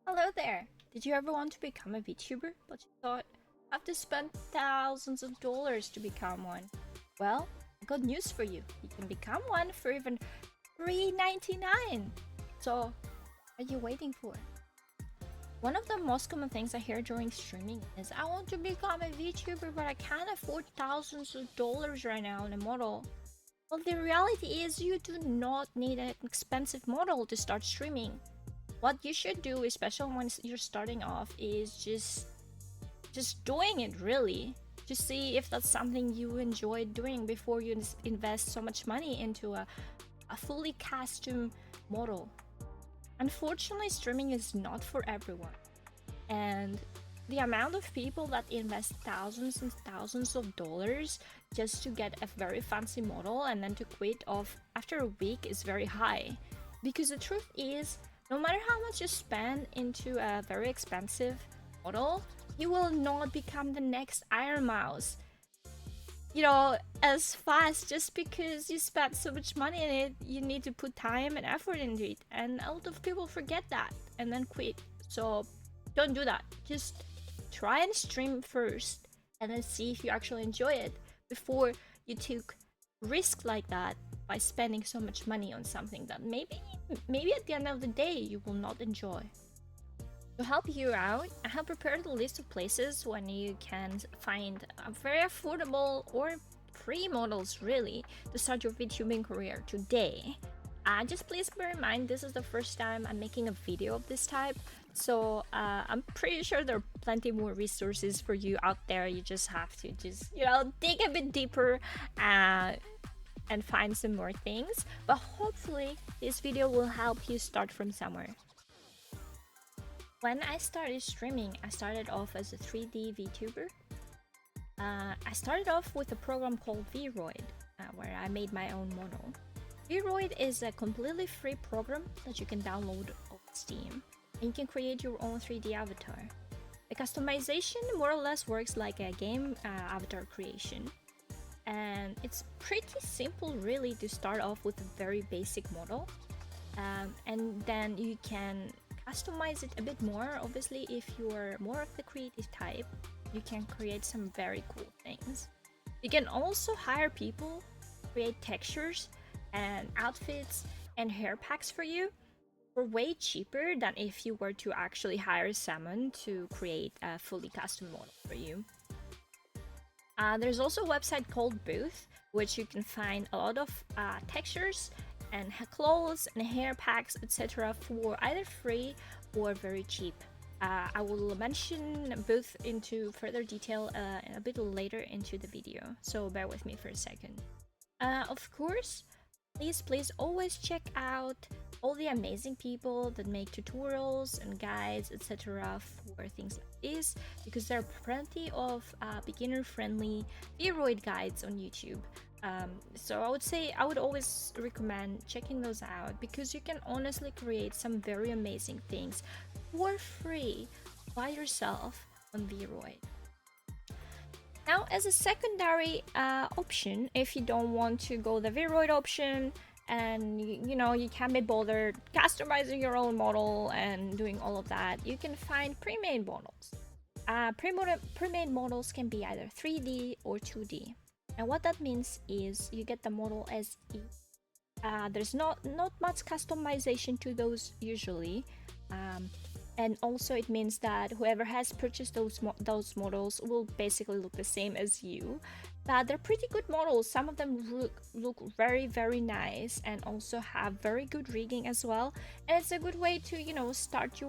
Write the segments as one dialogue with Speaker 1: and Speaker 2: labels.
Speaker 1: Hello there! Did you ever want to become a VTuber, but you thought, I have to spend thousands of dollars to become one? Well, I got news for you. You can become one for even $3.99. So, what are you waiting for? One of the most common things I hear during streaming is, I want to become a VTuber, but I can't afford thousands of dollars right now on a model. Well, the reality is you do not need an expensive model to start streaming. What you should do, especially when you're starting off, is just doing it really, to see if that's something you enjoy doing before you invest so much money into a fully custom model. Unfortunately, streaming is not for everyone, and the amount of people that invest thousands and thousands of dollars just to get a very fancy model and then to quit off after a week is very high. Because the truth is, no matter how much you spend into a very expensive model, you will not become the next Iron Mouse, as fast just because you spent so much money in it. You need to put time and effort into it, and a lot of people forget that and then quit. So don't do that. Just try and stream first and then see if you actually enjoy it before you took risk like that by spending so much money on something that maybe at the end of the day you will not enjoy. To help you out, I have prepared a list of places when you can find a very affordable or free models really to start your VTubing career today. Just please bear in mind, this is the first time I'm making a video of this type, so I'm pretty sure there are plenty more resources for you out there. You just have to dig a bit deeper and find some more things, but hopefully this video will help you start from somewhere. When I started streaming, I started off as a 3D VTuber. I started off with a program called Vroid, where I made my own model. Vroid is a completely free program that you can download on Steam, and you can create your own 3D avatar. The customization more or less works like a game avatar creation, and it's pretty simple really to start off with a very basic model, and then you can customize it a bit more. Obviously, if you're more of the creative type, you can create some very cool things. You can also hire people create textures and outfits and hair packs for you for way cheaper than if you were to actually hire someone to create a fully custom model for you. There's also a website called Booth, which you can find a lot of textures and clothes and hair packs, etc. for either free or very cheap. I will mention Booth into further detail a bit later into the video, so bear with me for a second. Of course, please always check out all the amazing people that make tutorials and guides, etc. for things like this, because there are plenty of beginner-friendly Vroid guides on YouTube. So I would always recommend checking those out, because you can honestly create some very amazing things for free by yourself on Vroid. Now, as a secondary option, if you don't want to go the Vroid option and you can't be bothered customizing your own model and doing all of that, you can find pre-made models. Pre-made models can be either 3D or 2D. And what that means is you get the model as is. There's not much customization to those usually. And also it means that whoever has purchased those models will basically look the same as you. But they're pretty good models. Some of them look very, very nice and also have very good rigging as well. And it's a good way to, start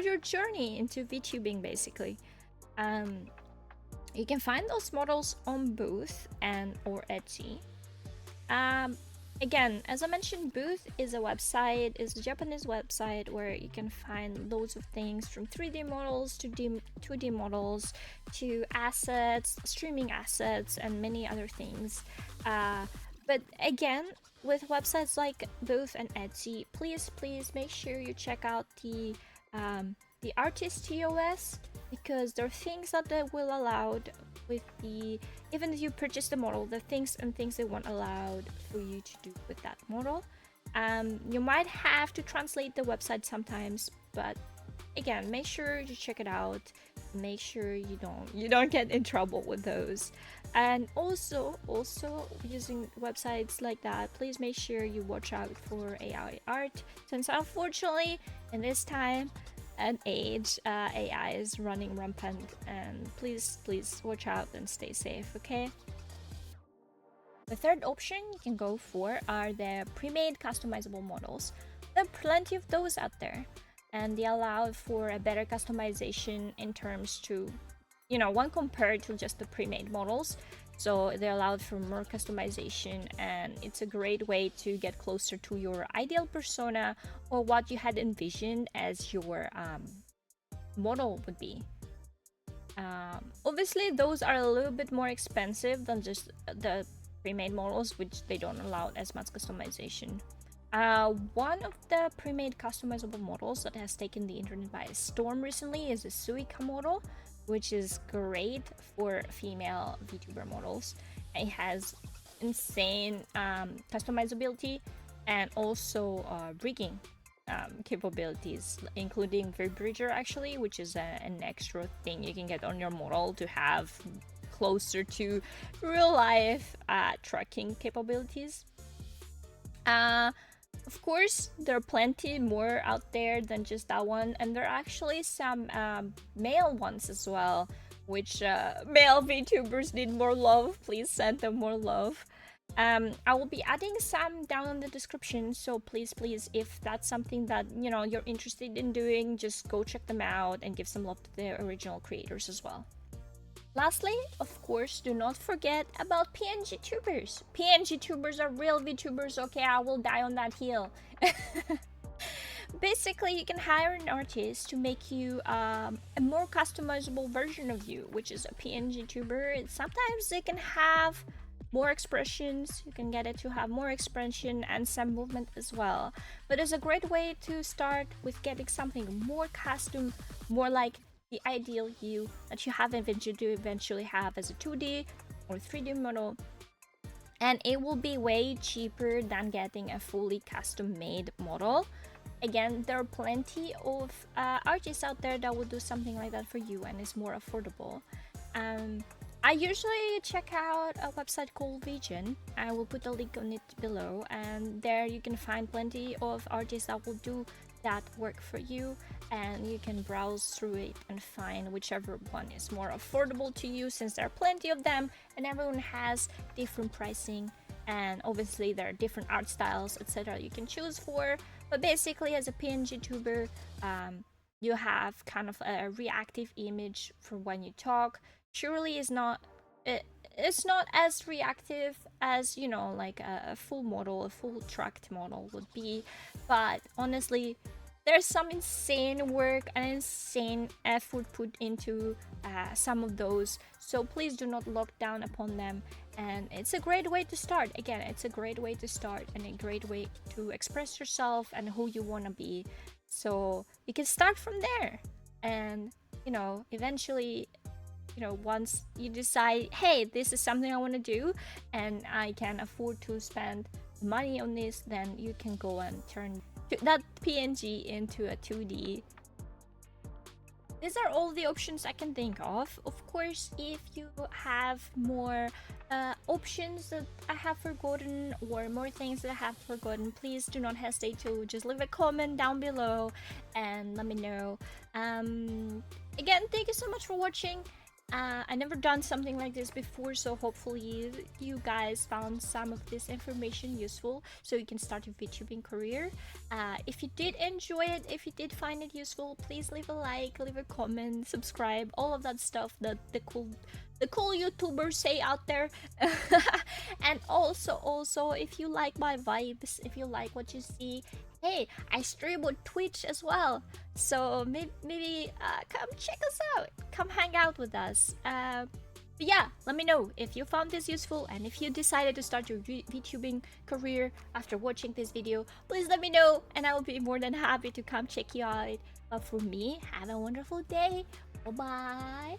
Speaker 1: your journey into VTubing basically. You can find those models on Booth or Etsy. Again, as I mentioned, Booth is a Japanese website where you can find loads of things, from 3D models to 2D models to assets, streaming assets, and many other things. But again, with websites like Booth and Etsy, please make sure you check out the artist TOS, because there are things that they will allow with even if you purchase the model, the things they want allowed for you to do with that model. You might have to translate the website sometimes, but again, make sure you check it out. Make sure you don't get in trouble with those. And also using websites like that, please make sure you watch out for AI art, since unfortunately in this time and age, AI is running rampant, and please watch out and stay safe, okay? The third option you can go for are the pre-made customizable models. There are plenty of those out there, and they allow for a better customization in terms to, one compared to just the pre-made models. So they allowed for more customization, and it's a great way to get closer to your ideal persona or what you had envisioned as your model would be. Obviously, those are a little bit more expensive than just the pre-made models, which they don't allow as much customization. One of the pre-made customizable models that has taken the internet by storm recently is the Suica model, which is great for female VTuber models. It has insane customizability and also rigging capabilities, including Vibrator actually, which is an extra thing you can get on your model to have closer to real life tracking capabilities. Of course, there are plenty more out there than just that one, and there are actually some male ones as well, which male VTubers need more love. Please send them more love. I will be adding some down in the description, so please, if that's something that you're interested in doing, just go check them out and give some love to the original creators as well. Lastly, of course, do not forget about PNG tubers. PNG tubers are real VTubers, okay? I will die on that hill. Basically, you can hire an artist to make you a more customizable version of you, which is a PNG tuber. Sometimes they can have more expressions. You can get it to have more expression and some movement as well. But it's a great way to start with getting something more custom, more like the ideal you that you have envisioned to eventually have as a 2D or 3D model, and it will be way cheaper than getting a fully custom made model. Again, there are plenty of artists out there that will do something like that for you, and it's more affordable. I usually check out a website called Vgen. I will put a link on it below, and there you can find plenty of artists that will do that work for you, and you can browse through it and find whichever one is more affordable to you, since there are plenty of them and everyone has different pricing, and obviously there are different art styles, etc. you can choose for. But basically, as a PNG tuber, you have kind of a reactive image for when you talk. Surely it's not as reactive as like a full model, a full tracked model would be, but honestly there's some insane work and insane effort put into some of those, so please do not look down upon them. And it's a great way to start. Again, it's a great way to start and a great way to express yourself and who you want to be, so you can start from there. And eventually, once you decide, hey, this is something I want to do and I can afford to spend money on this, then you can go and turn that PNG into a 2D. These are all the options I can think of. Of course, if you have more options that I have forgotten or more things that I have forgotten, please do not hesitate to just leave a comment down below and let me know. Again, thank you so much for watching. I never done something like this before, so hopefully you guys found some of this information useful so you can start your VTubing career. If you did enjoy it, if you did find it useful, please leave a like, leave a comment, subscribe, all of that stuff that the cool YouTubers say out there. And also if you like my vibes, if you like what you see, hey, I stream on Twitch as well, so maybe come check us out, come hang out with us. But yeah, let me know if you found this useful, and if you decided to start your VTubing career after watching this video, please let me know and I will be more than happy to come check you out. But for me, have a wonderful day. Bye bye.